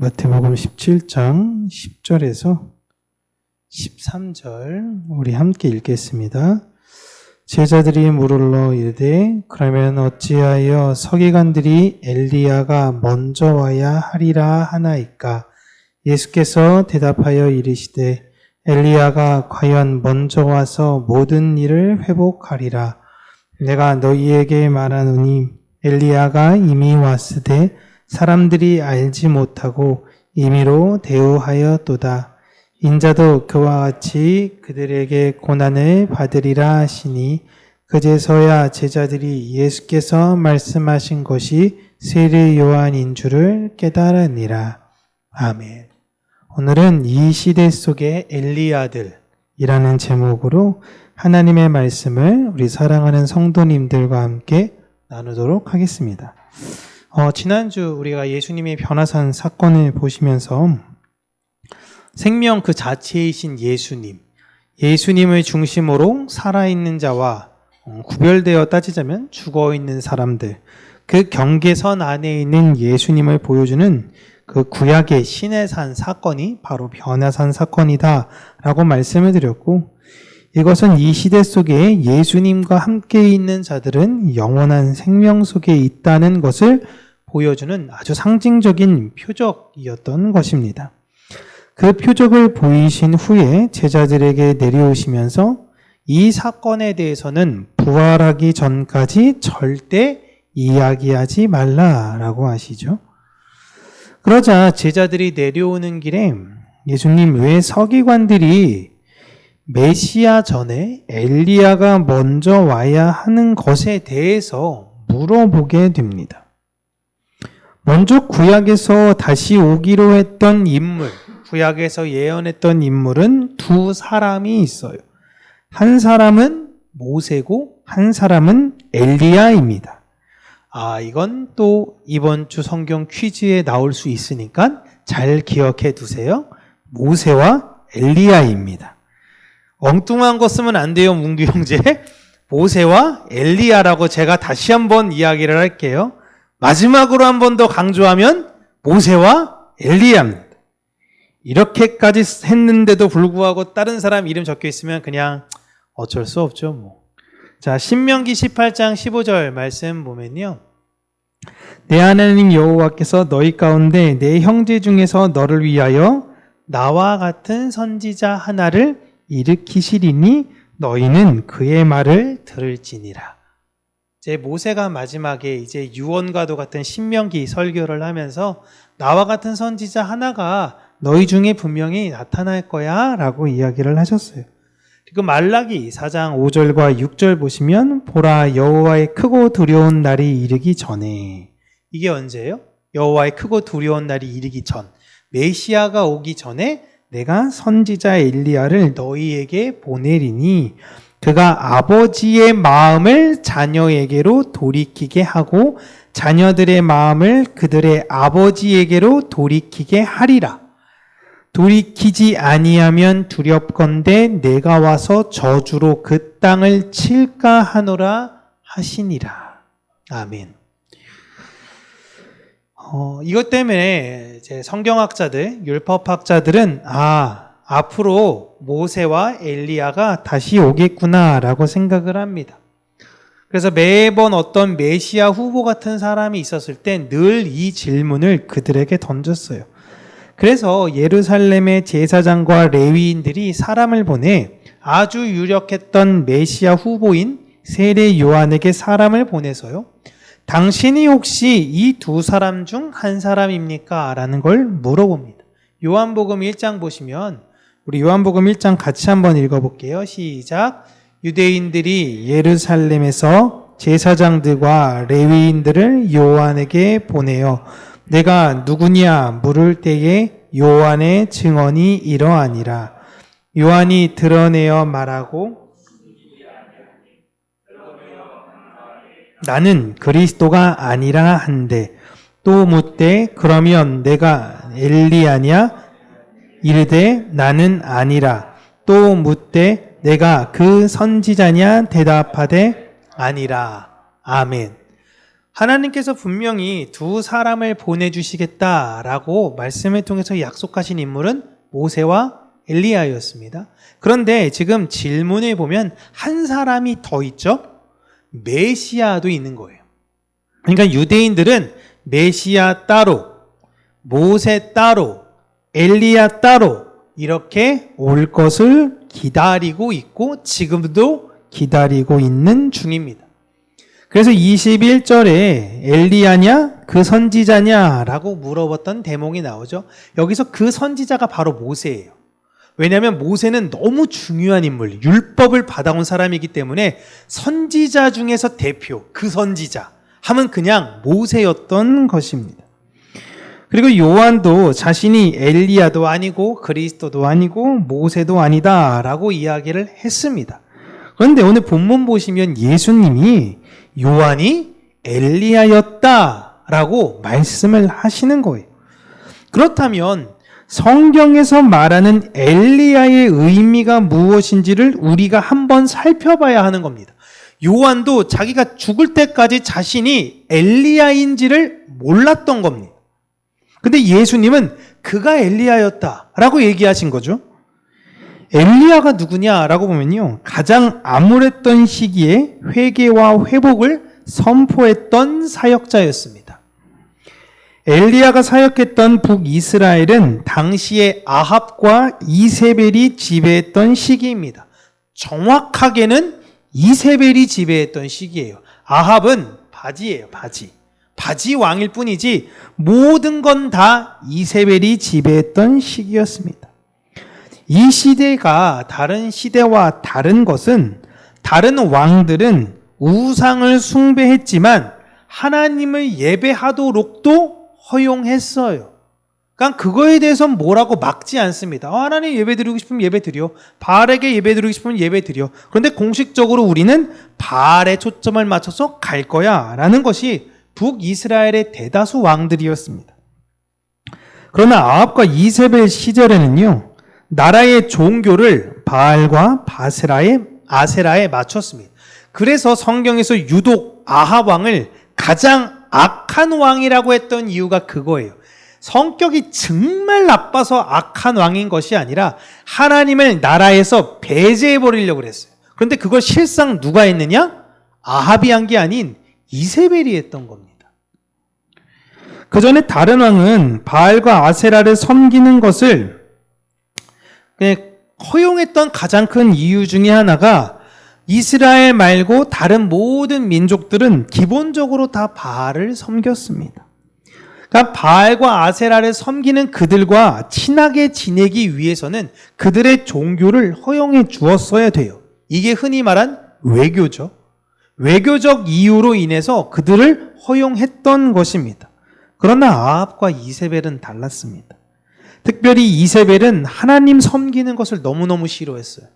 마태복음 17장 10절에서 13절 우리 함께 읽겠습니다. 제자들이 물으러 이르되 그러면 어찌하여 서기관들이 엘리야가 먼저 와야 하리라 하나이까? 예수께서 대답하여 이르시되 엘리야가 과연 먼저 와서 모든 일을 회복하리라. 내가 너희에게 말하노니 엘리야가 이미 왔으되 사람들이 알지 못하고 임의로 대우하였도다. 인자도 그와 같이 그들에게 고난을 받으리라 하시니 그제서야 제자들이 예수께서 말씀하신 것이 세례 요한인 줄을 깨달으니라. 아멘. 오늘은 이 시대 속의 엘리야들이라는 제목으로 하나님의 말씀을 우리 사랑하는 성도님들과 함께 나누도록 하겠습니다. 지난주 우리가 예수님의 변화산 사건을 보시면서 생명 그 자체이신 예수님을 중심으로 살아있는 자와 구별되어 따지자면 죽어있는 사람들, 그 경계선 안에 있는 예수님을 보여주는 그 구약의 신의 산 사건이 바로 변화산 사건이다 라고 말씀을 드렸고, 이것은 이 시대 속에 예수님과 함께 있는 자들은 영원한 생명 속에 있다는 것을 보여주는 아주 상징적인 표적이었던 것입니다. 그 표적을 보이신 후에 제자들에게 내려오시면서 이 사건에 대해서는 부활하기 전까지 절대 이야기하지 말라라고 하시죠. 그러자 제자들이 내려오는 길에 예수님, 왜 서기관들이 메시아 전에 엘리야가 먼저 와야 하는 것에 대해서 물어보게 됩니다. 먼저 구약에서 다시 오기로 했던 인물, 구약에서 예언했던 인물은 두 사람이 있어요. 한 사람은 모세고 한 사람은 엘리야입니다. 이건 또 이번 주 성경 퀴즈에 나올 수 있으니까 잘 기억해 두세요. 모세와 엘리야입니다. 엉뚱한 거 쓰면 안 돼요, 문규 형제. 모세와 엘리야라고 제가 다시 한번 이야기를 할게요. 마지막으로 한 번 더 강조하면 모세와 엘리야입니다. 이렇게까지 했는데도 불구하고 다른 사람 이름 적혀 있으면 그냥 어쩔 수 없죠, 뭐. 자, 신명기 18장 15절 말씀 보면요. 내 하나님 여호와께서 너희 가운데 내 형제 중에서 너를 위하여 나와 같은 선지자 하나를 일으키시리니 너희는 그의 말을 들을지니라. 이제 모세가 마지막에 이제 유언과도 같은 신명기 설교를 하면서 나와 같은 선지자 하나가 너희 중에 분명히 나타날 거야 라고 이야기를 하셨어요. 그리고 말라기 4장 5절과 6절 보시면 보라, 여호와의 크고 두려운 날이 이르기 전에, 이게 언제예요? 여호와의 크고 두려운 날이 이르기 전, 메시아가 오기 전에 내가 선지자 엘리야를 너희에게 보내리니 그가 아버지의 마음을 자녀에게로 돌이키게 하고 자녀들의 마음을 그들의 아버지에게로 돌이키게 하리라. 돌이키지 아니하면 두렵건대 내가 와서 저주로 그 땅을 칠까 하노라 하시니라. 아멘. 이것 때문에 이제 성경학자들, 율법학자들은 앞으로 모세와 엘리야가 다시 오겠구나라고 생각을 합니다. 그래서 매번 어떤 메시아 후보 같은 사람이 있었을 때 늘 이 질문을 그들에게 던졌어요. 그래서 예루살렘의 제사장과 레위인들이 사람을 보내 아주 유력했던 메시아 후보인 세례 요한에게 사람을 보내서요. 당신이 혹시 이 두 사람 중 한 사람입니까? 라는 걸 물어봅니다. 요한복음 1장 보시면 우리 요한복음 1장 같이 한번 읽어볼게요. 시작. 유대인들이 예루살렘에서 제사장들과 레위인들을 요한에게 보내어 내가 누구냐 물을 때에 요한의 증언이 이러하니라. 요한이 드러내어 말하고 나는 그리스도가 아니라 한데, 또 묻되 그러면 내가 엘리야냐? 이르되 나는 아니라. 또 묻되 내가 그 선지자냐? 대답하되 아니라. 아멘. 하나님께서 분명히 두 사람을 보내주시겠다라고 말씀을 통해서 약속하신 인물은 모세와 엘리야였습니다. 그런데 지금 질문을 보면 한 사람이 더 있죠? 메시아도 있는 거예요. 그러니까 유대인들은 메시아 따로, 모세 따로, 엘리야 따로 이렇게 올 것을 기다리고 있고 지금도 기다리고 있는 중입니다. 그래서 21절에 엘리야냐 그 선지자냐 라고 물어봤던 대목이 나오죠. 여기서 그 선지자가 바로 모세예요. 왜냐하면 모세는 너무 중요한 인물, 율법을 받아온 사람이기 때문에 선지자 중에서 대표, 그 선지자 하면 그냥 모세였던 것입니다. 그리고 요한도 자신이 엘리야도 아니고 그리스도도 아니고 모세도 아니다라고 이야기를 했습니다. 그런데 오늘 본문 보시면 예수님이 요한이 엘리야였다라고 말씀을 하시는 거예요. 그렇다면 성경에서 말하는 엘리야의 의미가 무엇인지를 우리가 한번 살펴봐야 하는 겁니다. 요한도 자기가 죽을 때까지 자신이 엘리야인지를 몰랐던 겁니다. 근데 예수님은 그가 엘리야였다라고 얘기하신 거죠. 엘리야가 누구냐라고 보면요, 가장 암울했던 시기에 회개와 회복을 선포했던 사역자였습니다. 엘리야가 사역했던 북이스라엘은 당시에 아합과 이세벨이 지배했던 시기입니다. 정확하게는 이세벨이 지배했던 시기예요. 아합은 바지예요, 바지. 바지 왕일 뿐이지 모든 건 다 이세벨이 지배했던 시기였습니다. 이 시대가 다른 시대와 다른 것은 다른 왕들은 우상을 숭배했지만 하나님을 예배하도록도 허용했어요. 그러니까 그거에 대해서는 뭐라고 막지 않습니다. 하나님 예배드리고 싶으면 예배드려. 바알에게 예배드리고 싶으면 예배드려. 그런데 공식적으로 우리는 바알에 초점을 맞춰서 갈 거야 라는 것이 북이스라엘의 대다수 왕들이었습니다. 그러나 아합과 이세벨 시절에는요, 나라의 종교를 바알과 아세라에 맞췄습니다. 그래서 성경에서 유독 아합 왕을 가장 악한 왕이라고 했던 이유가 그거예요. 성격이 정말 나빠서 악한 왕인 것이 아니라 하나님을 나라에서 배제해버리려고 그랬어요. 그런데 그걸 실상 누가 했느냐? 아합이 한 게 아닌 이세벨이 했던 겁니다. 그 전에 다른 왕은 바알과 아세라를 섬기는 것을 허용했던 가장 큰 이유 중에 하나가 이스라엘 말고 다른 모든 민족들은 기본적으로 다 바알을 섬겼습니다. 그러니까 바알과 아세라를 섬기는 그들과 친하게 지내기 위해서는 그들의 종교를 허용해 주었어야 돼요. 이게 흔히 말한 외교죠. 외교적 이유로 인해서 그들을 허용했던 것입니다. 그러나 아합과 이세벨은 달랐습니다. 특별히 이세벨은 하나님 섬기는 것을 너무너무 싫어했어요.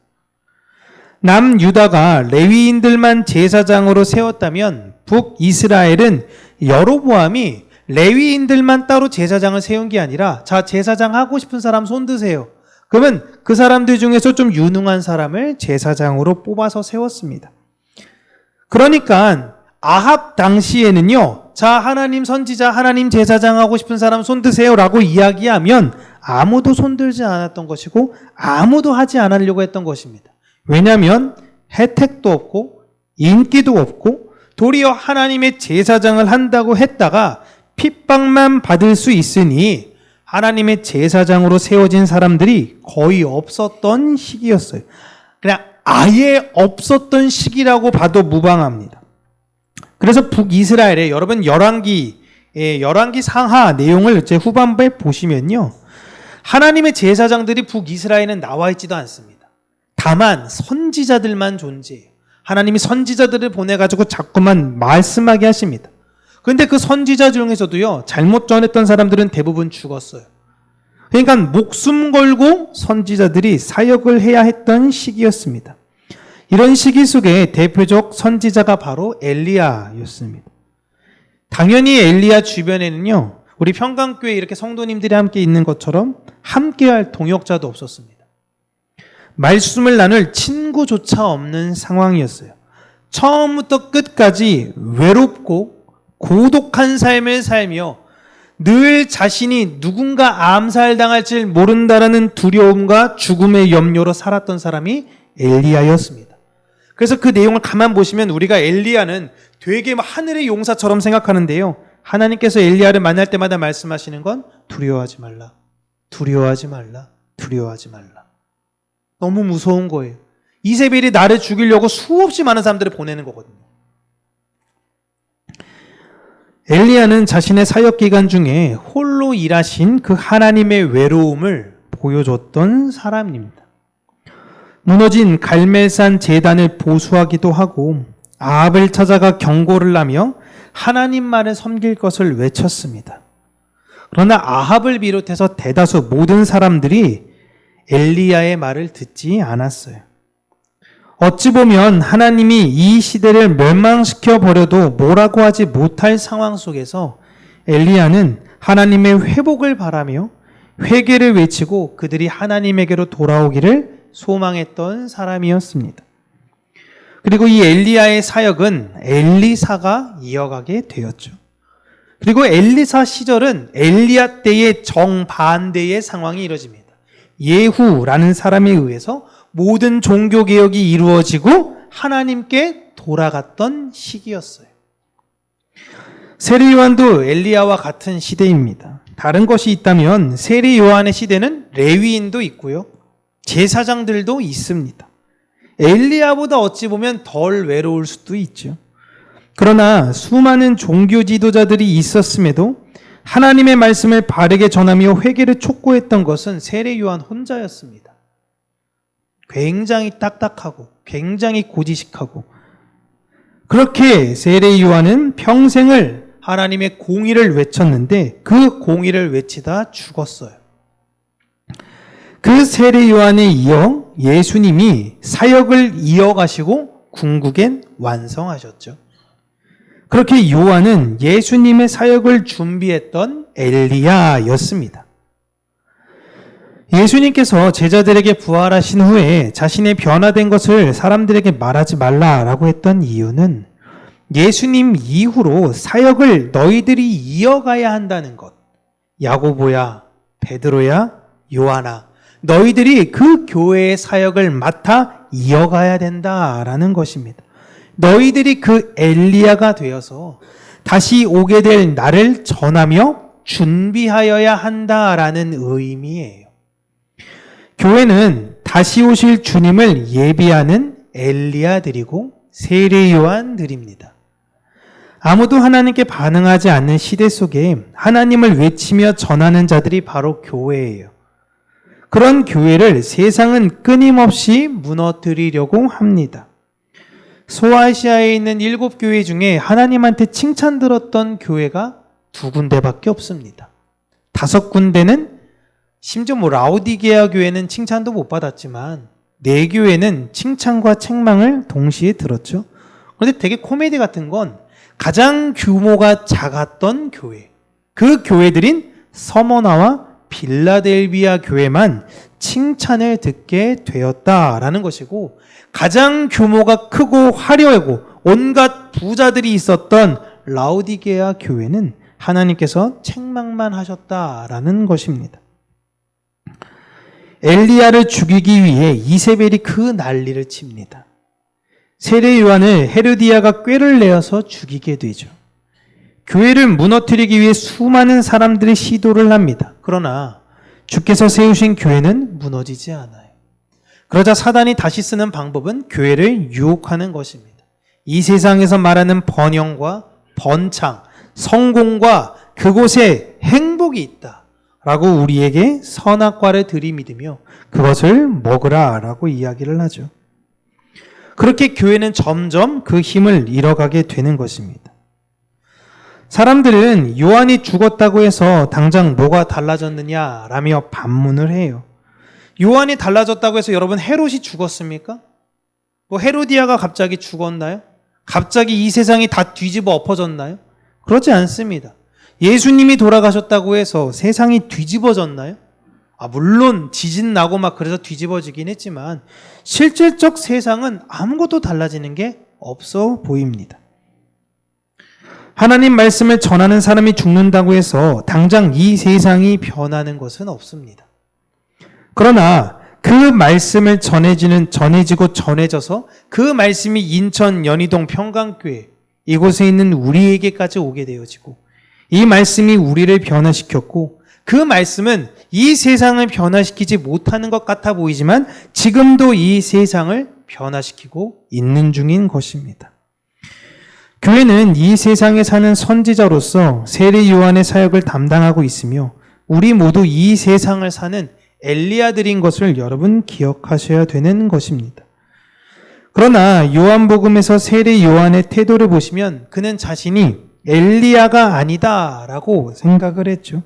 남유다가 레위인들만 제사장으로 세웠다면 북이스라엘은 여로보암이 레위인들만 따로 제사장을 세운 게 아니라 자, 제사장 하고 싶은 사람 손 드세요. 그러면 그 사람들 중에서 좀 유능한 사람을 제사장으로 뽑아서 세웠습니다. 그러니까 아합 당시에는요, 자, 하나님 선지자, 하나님 제사장 하고 싶은 사람 손 드세요 라고 이야기하면 아무도 손들지 않았던 것이고 아무도 하지 않으려고 했던 것입니다. 왜냐하면 혜택도 없고 인기도 없고 도리어 하나님의 제사장을 한다고 했다가 핍박만 받을 수 있으니 하나님의 제사장으로 세워진 사람들이 거의 없었던 시기였어요. 그냥 아예 없었던 시기라고 봐도 무방합니다. 그래서 북이스라엘에 여러분 열왕기 상하 내용을 이제 후반부에 보시면요, 하나님의 제사장들이 북이스라엘에는 나와 있지도 않습니다. 다만 선지자들만 존재해요. 하나님이 선지자들을 보내가지고 자꾸만 말씀하게 하십니다. 그런데 그 선지자 중에서도요, 잘못 전했던 사람들은 대부분 죽었어요. 그러니까 목숨 걸고 선지자들이 사역을 해야 했던 시기였습니다. 이런 시기 속에 대표적 선지자가 바로 엘리야였습니다. 당연히 엘리야 주변에는요, 우리 평강교회 이렇게 성도님들이 함께 있는 것처럼 함께할 동역자도 없었습니다. 말씀을 나눌 친구조차 없는 상황이었어요. 처음부터 끝까지 외롭고 고독한 삶을 살며 늘 자신이 누군가 암살당할지 모른다라는 두려움과 죽음의 염려로 살았던 사람이 엘리야였습니다. 그래서 그 내용을 가만 보시면 우리가 엘리야는 되게 하늘의 용사처럼 생각하는데요. 하나님께서 엘리야를 만날 때마다 말씀하시는 건 두려워하지 말라. 두려워하지 말라. 두려워하지 말라. 너무 무서운 거예요. 이세벨이 나를 죽이려고 수없이 많은 사람들을 보내는 거거든요. 엘리야는 자신의 사역 기간 중에 홀로 일하신 그 하나님의 외로움을 보여줬던 사람입니다. 무너진 갈멜산 제단을 보수하기도 하고 아합을 찾아가 경고를 하며 하나님만을 섬길 것을 외쳤습니다. 그러나 아합을 비롯해서 대다수 모든 사람들이 엘리야의 말을 듣지 않았어요. 어찌 보면 하나님이 이 시대를 멸망시켜 버려도 뭐라고 하지 못할 상황 속에서 엘리야는 하나님의 회복을 바라며 회개를 외치고 그들이 하나님에게로 돌아오기를 소망했던 사람이었습니다. 그리고 이 엘리야의 사역은 엘리사가 이어가게 되었죠. 그리고 엘리사 시절은 엘리야 때의 정반대의 상황이 이뤄집니다. 예후라는 사람에 의해서 모든 종교개혁이 이루어지고 하나님께 돌아갔던 시기였어요. 세례 요한도 엘리야와 같은 시대입니다. 다른 것이 있다면 세례 요한의 시대는 레위인도 있고요. 제사장들도 있습니다. 엘리야보다 어찌 보면 덜 외로울 수도 있죠. 그러나 수많은 종교 지도자들이 있었음에도 하나님의 말씀을 바르게 전하며 회개를 촉구했던 것은 세례 요한 혼자였습니다. 굉장히 딱딱하고 굉장히 고지식하고 그렇게 세례 요한은 평생을 하나님의 공의를 외쳤는데 그 공의를 외치다 죽었어요. 그 세례 요한에 이어 예수님이 사역을 이어가시고 궁극엔 완성하셨죠. 그렇게 요한은 예수님의 사역을 준비했던 엘리야였습니다. 예수님께서 제자들에게 부활하신 후에 자신의 변화된 것을 사람들에게 말하지 말라라고 했던 이유는 예수님 이후로 사역을 너희들이 이어가야 한다는 것. 야고보야, 베드로야, 요한아, 너희들이 그 교회의 사역을 맡아 이어가야 된다라는 것입니다. 너희들이 그 엘리야가 되어서 다시 오게 될 나를 전하며 준비하여야 한다라는 의미예요. 교회는 다시 오실 주님을 예비하는 엘리야들이고 세례 요한들입니다. 아무도 하나님께 반응하지 않는 시대 속에 하나님을 외치며 전하는 자들이 바로 교회예요. 그런 교회를 세상은 끊임없이 무너뜨리려고 합니다. 소아시아에 있는 7교회 중에 하나님한테 칭찬 들었던 교회가 2군데밖에 없습니다. 5군데는 심지어 라오디게아 교회는 칭찬도 못 받았지만 4교회는 칭찬과 책망을 동시에 들었죠. 그런데 되게 코미디 같은 건 가장 규모가 작았던 교회, 그 교회들인 서머나와 빌라델비아 교회만 칭찬을 듣게 되었다라는 것이고 가장 규모가 크고 화려하고 온갖 부자들이 있었던 라오디게아 교회는 하나님께서 책망만 하셨다라는 것입니다. 엘리야를 죽이기 위해 이세벨이 그 난리를 칩니다. 세례 요한을 헤로디아가 꾀를 내어서 죽이게 되죠. 교회를 무너뜨리기 위해 수많은 사람들이 시도를 합니다. 그러나 주께서 세우신 교회는 무너지지 않아요. 그러자 사단이 다시 쓰는 방법은 교회를 유혹하는 것입니다. 이 세상에서 말하는 번영과 번창, 성공과 그곳에 행복이 있다 라고 우리에게 선악과를 들이밀으며 그것을 먹으라라고 이야기를 하죠. 그렇게 교회는 점점 그 힘을 잃어가게 되는 것입니다. 사람들은 요한이 죽었다고 해서 당장 뭐가 달라졌느냐라며 반문을 해요. 요한이 달라졌다고 해서 여러분 헤롯이 죽었습니까? 헤로디아가 갑자기 죽었나요? 갑자기 이 세상이 다 뒤집어 엎어졌나요? 그렇지 않습니다. 예수님이 돌아가셨다고 해서 세상이 뒤집어졌나요? 물론 지진 나고 그래서 뒤집어지긴 했지만 실질적 세상은 아무것도 달라지는 게 없어 보입니다. 하나님 말씀을 전하는 사람이 죽는다고 해서 당장 이 세상이 변하는 것은 없습니다. 그러나 그 말씀을 전해지고 전해져서 그 말씀이 인천 연희동 평강교회 이곳에 있는 우리에게까지 오게 되어지고 이 말씀이 우리를 변화시켰고 그 말씀은 이 세상을 변화시키지 못하는 것 같아 보이지만 지금도 이 세상을 변화시키고 있는 중인 것입니다. 교회는 이 세상에 사는 선지자로서 세례 요한의 사역을 담당하고 있으며 우리 모두 이 세상을 사는 엘리야들인 것을 여러분 기억하셔야 되는 것입니다. 그러나 요한복음에서 세례 요한의 태도를 보시면 그는 자신이 엘리야가 아니다라고 생각을 했죠.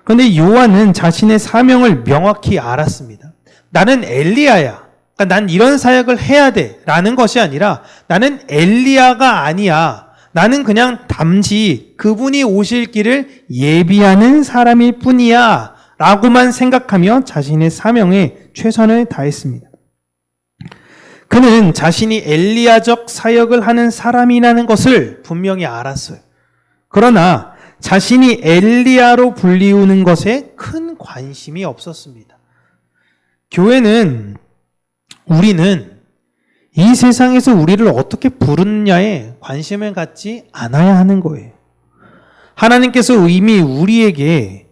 그런데 요한은 자신의 사명을 명확히 알았습니다. 나는 엘리야야. 그러니까 난 이런 사역을 해야 돼 라는 것이 아니라 나는 엘리야가 아니야. 나는 그냥 단지 그분이 오실 길을 예비하는 사람일 뿐이야 라고만 생각하며 자신의 사명에 최선을 다했습니다. 그는 자신이 엘리야적 사역을 하는 사람이라는 것을 분명히 알았어요. 그러나 자신이 엘리야로 불리우는 것에 큰 관심이 없었습니다. 우리는 이 세상에서 우리를 어떻게 부르느냐에 관심을 갖지 않아야 하는 거예요. 하나님께서 이미 우리에게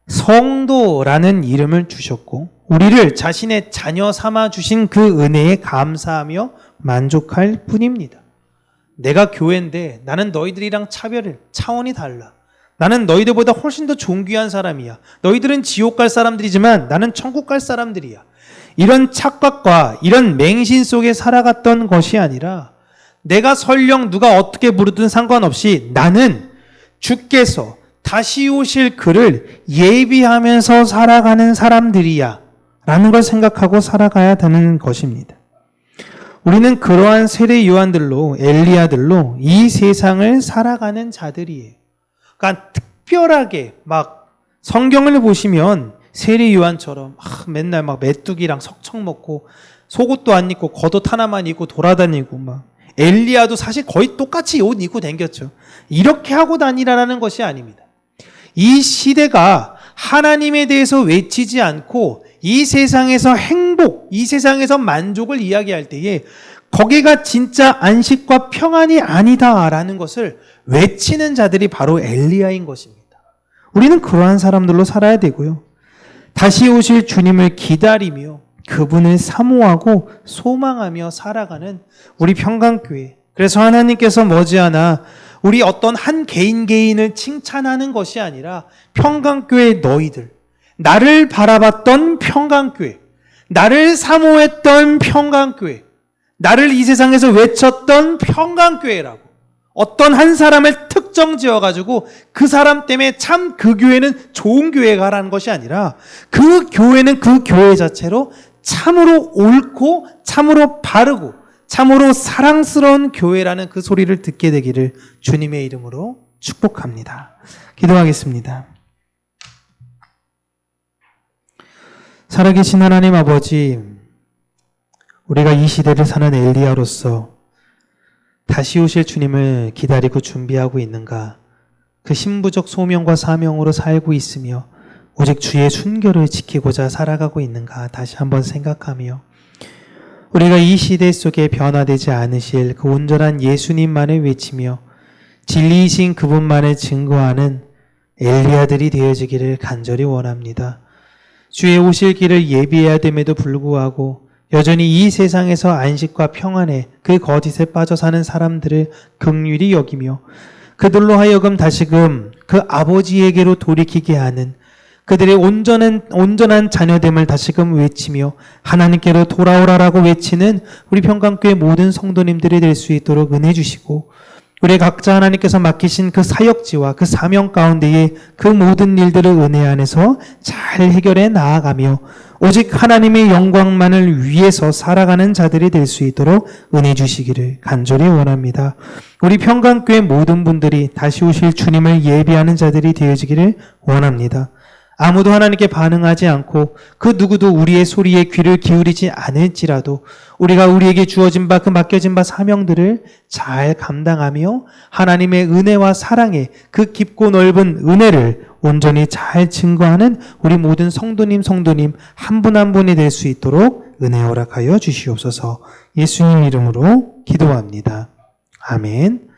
성도라는 이름을 주셨고 우리를 자신의 자녀 삼아 주신 그 은혜에 감사하며 만족할 뿐입니다. 내가 교회인데 나는 너희들이랑 차원이 달라. 나는 너희들보다 훨씬 더 존귀한 사람이야. 너희들은 지옥 갈 사람들이지만 나는 천국 갈 사람들이야. 이런 착각과 이런 맹신 속에 살아갔던 것이 아니라 내가 설령 누가 어떻게 부르든 상관없이 나는 주께서 다시 오실 그를 예비하면서 살아가는 사람들이야 라는 걸 생각하고 살아가야 되는 것입니다. 우리는 그러한 세례 요한들로 엘리야들로 이 세상을 살아가는 자들이에요. 그러니까 특별하게 막 성경을 보시면 세례 요한처럼 맨날 막 메뚜기랑 석청 먹고 속옷도 안 입고 겉옷 하나만 입고 돌아다니고 막 엘리야도 사실 거의 똑같이 옷 입고 다녔죠. 이렇게 하고 다니라는 것이 아닙니다. 이 시대가 하나님에 대해서 외치지 않고 이 세상에서 행복, 이 세상에서 만족을 이야기할 때에 거기가 진짜 안식과 평안이 아니다라는 것을 외치는 자들이 바로 엘리야인 것입니다. 우리는 그러한 사람들로 살아야 되고요. 다시 오실 주님을 기다리며 그분을 사모하고 소망하며 살아가는 우리 평강교회. 그래서 하나님께서 머지않아 우리 어떤 한 개인을 칭찬하는 것이 아니라 평강교회 너희들, 나를 바라봤던 평강교회, 나를 사모했던 평강교회, 나를 이 세상에서 외쳤던 평강교회라고 어떤 한 사람을 특정 지어가지고 그 사람 때문에 참 그 교회는 좋은 교회가라는 것이 아니라 그 교회는 그 교회 자체로 참으로 옳고 참으로 바르고 참으로 사랑스러운 교회라는 그 소리를 듣게 되기를 주님의 이름으로 축복합니다. 기도하겠습니다. 살아계신 하나님 아버지, 우리가 이 시대를 사는 엘리야로서 다시 오실 주님을 기다리고 준비하고 있는가? 그 신부적 소명과 사명으로 살고 있으며 오직 주의 순결을 지키고자 살아가고 있는가? 다시 한번 생각하며 우리가 이 시대 속에 변화되지 않으실 그 온전한 예수님만을 외치며 진리이신 그분만을 증거하는 엘리야들이 되어지기를 간절히 원합니다. 주의 오실 길을 예비해야 됨에도 불구하고 여전히 이 세상에서 안식과 평안에 그 거짓에 빠져 사는 사람들을 긍휼히 여기며 그들로 하여금 다시금 그 아버지에게로 돌이키게 하는 그들의 온전한 자녀됨을 다시금 외치며 하나님께로 돌아오라라고 외치는 우리 평강교회 모든 성도님들이 될 수 있도록 은혜 주시고 우리 각자 하나님께서 맡기신 그 사역지와 그 사명 가운데에 그 모든 일들을 은혜 안에서 잘 해결해 나아가며 오직 하나님의 영광만을 위해서 살아가는 자들이 될 수 있도록 은혜 주시기를 간절히 원합니다. 우리 평강교회 모든 분들이 다시 오실 주님을 예비하는 자들이 되어지기를 원합니다. 아무도 하나님께 반응하지 않고 그 누구도 우리의 소리에 귀를 기울이지 않을지라도 우리가 우리에게 주어진 바 그 맡겨진 바 사명들을 잘 감당하며 하나님의 은혜와 사랑의 그 깊고 넓은 은혜를 온전히 잘 증거하는 우리 모든 성도님 한 분 한 분이 될 수 있도록 은혜 허락하여 주시옵소서. 예수님 이름으로 기도합니다. 아멘.